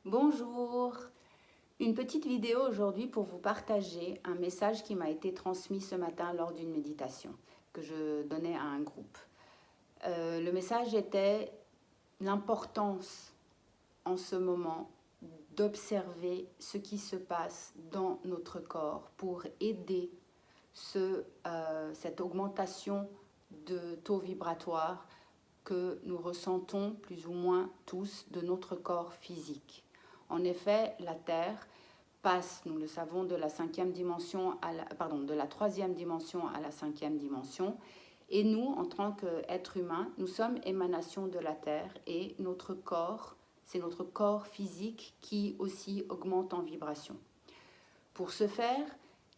Bonjour, une petite vidéo aujourd'hui pour vous partager un message qui m'a été transmis ce matin lors d'une méditation que je donnais à un groupe. Le message était l'importance en ce moment d'observer ce qui se passe dans notre corps pour aider cette augmentation de taux vibratoire que nous ressentons plus ou moins tous de notre corps physique. En effet, la Terre passe, nous le savons, de la troisième dimension à la cinquième dimension. Et nous, en tant qu'êtres humains, nous sommes émanation de la Terre et notre corps, c'est notre corps physique qui aussi augmente en vibration. Pour ce faire,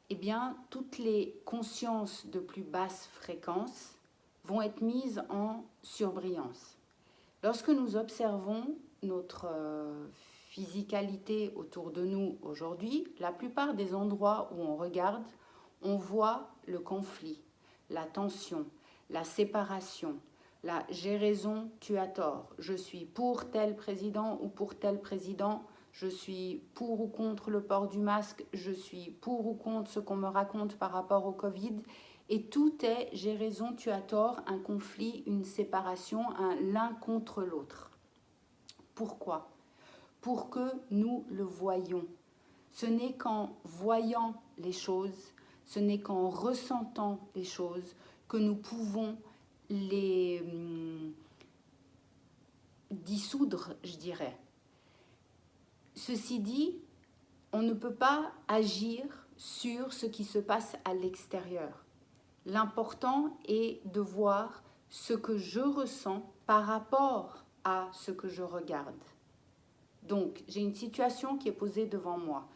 eh bien, toutes les consciences de plus basse fréquence vont être mises en surbrillance. Lorsque nous observons notre physicalité autour de nous aujourd'hui, la plupart des endroits où on regarde, on voit le conflit, la tension, la séparation, la j'ai raison, tu as tort, je suis pour tel président ou pour tel président, je suis pour ou contre le port du masque, je suis pour ou contre ce qu'on me raconte par rapport au Covid. Et tout est j'ai raison, tu as tort, un conflit, une séparation, l'un contre l'autre. Pourquoi ? Pour que nous le voyions. Ce n'est qu'en voyant les choses, ce n'est qu'en ressentant les choses que nous pouvons les dissoudre, je dirais. Ceci dit, on ne peut pas agir sur ce qui se passe à l'extérieur. L'important est de voir ce que je ressens par rapport à ce que je regarde. Donc, j'ai une situation qui est posée devant moi.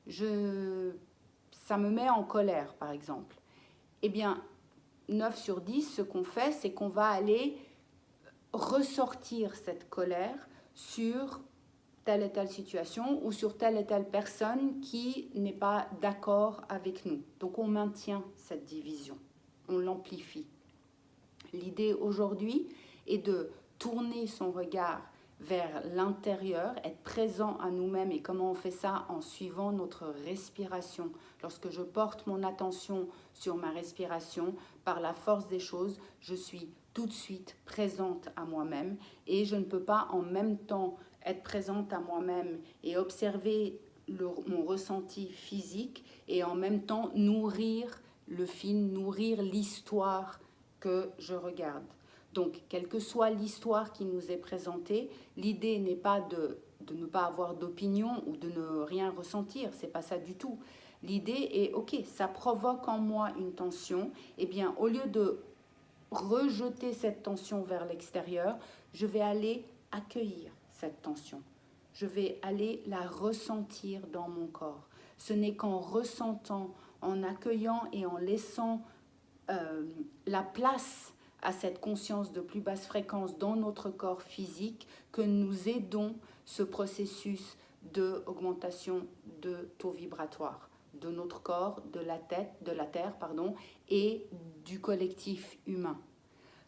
Ça me met en colère, par exemple. Eh bien, 9 sur 10, ce qu'on fait, c'est qu'on va aller ressortir cette colère sur telle et telle situation ou sur telle et telle personne qui n'est pas d'accord avec nous. Donc, on maintient cette division, on l'amplifie. L'idée aujourd'hui est de tourner son regard vers l'intérieur, être présent à nous-mêmes. Et comment on fait ça? En suivant notre respiration. Lorsque je porte mon attention sur ma respiration, par la force des choses, je suis tout de suite présente à moi-même et je ne peux pas en même temps être présente à moi-même et observer mon ressenti physique et en même temps nourrir le film, nourrir l'histoire que je regarde. Donc, quelle que soit l'histoire qui nous est présentée, l'idée n'est pas de ne pas avoir d'opinion ou de ne rien ressentir, c'est pas ça du tout. L'idée est, ok, ça provoque en moi une tension, eh bien, au lieu de rejeter cette tension vers l'extérieur, je vais aller accueillir cette tension. Je vais aller la ressentir dans mon corps. Ce n'est qu'en ressentant, en accueillant et en laissant la place à cette conscience de plus basse fréquence dans notre corps physique que nous aidons ce processus d'augmentation de taux vibratoire de notre corps, de la terre, et du collectif humain.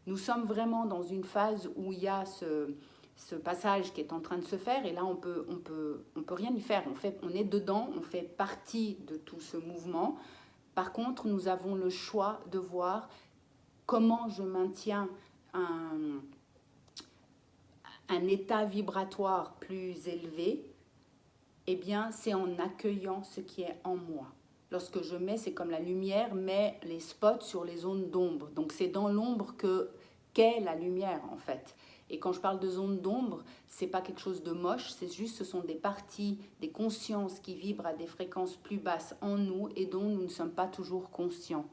Nous sommes vraiment dans une phase où il y a ce passage qui est en train de se faire et là on peut rien y faire. On est dedans, on fait partie de tout ce mouvement. Par contre, nous avons le choix de voir comment je maintiens un état vibratoire plus élevé. Eh bien, c'est en accueillant ce qui est en moi. Lorsque je mets, c'est comme la lumière met les spots sur les zones d'ombre. Donc, c'est dans l'ombre qu'est la lumière, en fait. Et quand je parle de zone d'ombre, c'est pas quelque chose de moche, c'est juste, ce sont des parties, des consciences qui vibrent à des fréquences plus basses en nous et dont nous ne sommes pas toujours conscients.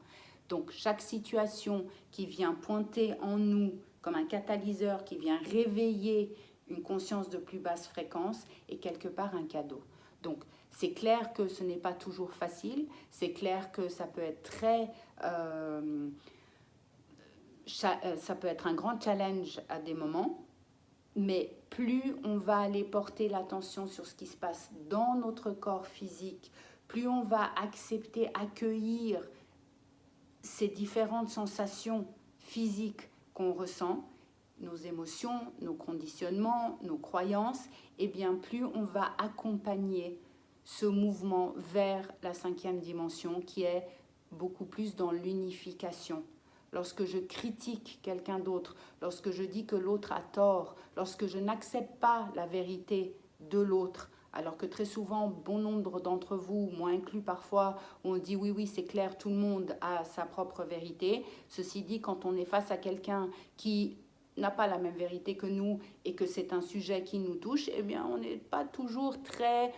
Donc, chaque situation qui vient pointer en nous comme un catalyseur, qui vient réveiller une conscience de plus basse fréquence est quelque part un cadeau. Donc, c'est clair que ce n'est pas toujours facile, c'est clair que ça peut être ça peut être un grand challenge à des moments, mais plus on va aller porter l'attention sur ce qui se passe dans notre corps physique, plus on va accepter, accueillir ces différentes sensations physiques qu'on ressent, nos émotions, nos conditionnements, nos croyances, et bien plus on va accompagner ce mouvement vers la cinquième dimension qui est beaucoup plus dans l'unification. Lorsque je critique quelqu'un d'autre, lorsque je dis que l'autre a tort, lorsque je n'accepte pas la vérité de l'autre, alors que très souvent, bon nombre d'entre vous, moi inclus parfois, on dit oui, oui, c'est clair, tout le monde a sa propre vérité. Ceci dit, quand on est face à quelqu'un qui n'a pas la même vérité que nous et que c'est un sujet qui nous touche, eh bien, on n'est pas toujours très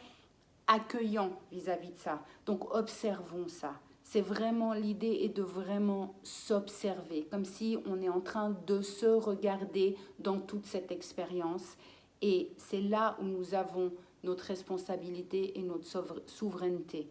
accueillant vis-à-vis de ça. Donc, observons ça. C'est vraiment l'idée est de vraiment s'observer, comme si on est en train de se regarder dans toute cette expérience. Et c'est là où nous avons notre responsabilité et notre souveraineté.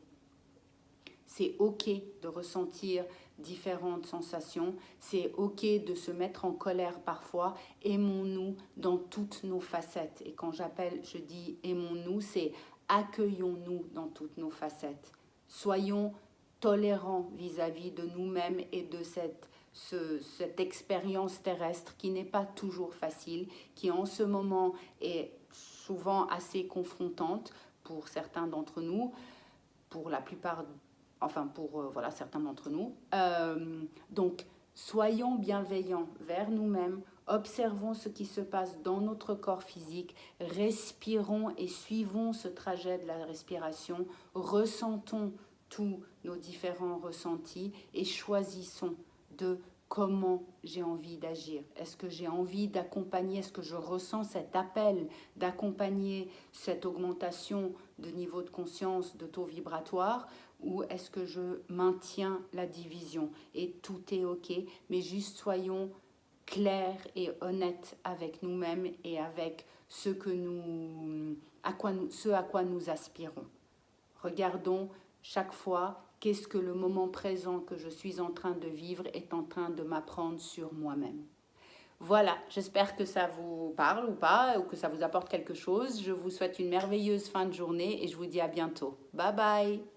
C'est OK de ressentir différentes sensations, c'est OK de se mettre en colère parfois. Aimons-nous dans toutes nos facettes. Et quand je dis aimons-nous, c'est accueillons-nous dans toutes nos facettes. Soyons tolérants vis-à-vis de nous-mêmes et de cette expérience terrestre qui n'est pas toujours facile, qui en ce moment est souvent assez confrontante pour certains d'entre nous, pour la plupart, enfin pour certains d'entre nous. Donc, soyons bienveillants vers nous-mêmes, observons ce qui se passe dans notre corps physique, respirons et suivons ce trajet de la respiration, ressentons tous nos différents ressentis et choisissons de comment j'ai envie d'agir. Est-ce que j'ai envie d'accompagner, est-ce que je ressens cet appel d'accompagner cette augmentation de niveau de conscience, de taux vibratoire, ou est-ce que je maintiens la division? Et tout est OK, mais juste soyons clairs et honnêtes avec nous-mêmes et avec ce à quoi nous aspirons. Regardons chaque fois qu'est-ce que le moment présent que je suis en train de vivre est en train de m'apprendre sur moi-même. Voilà, j'espère que ça vous parle ou pas, ou que ça vous apporte quelque chose. Je vous souhaite une merveilleuse fin de journée et je vous dis à bientôt. Bye bye!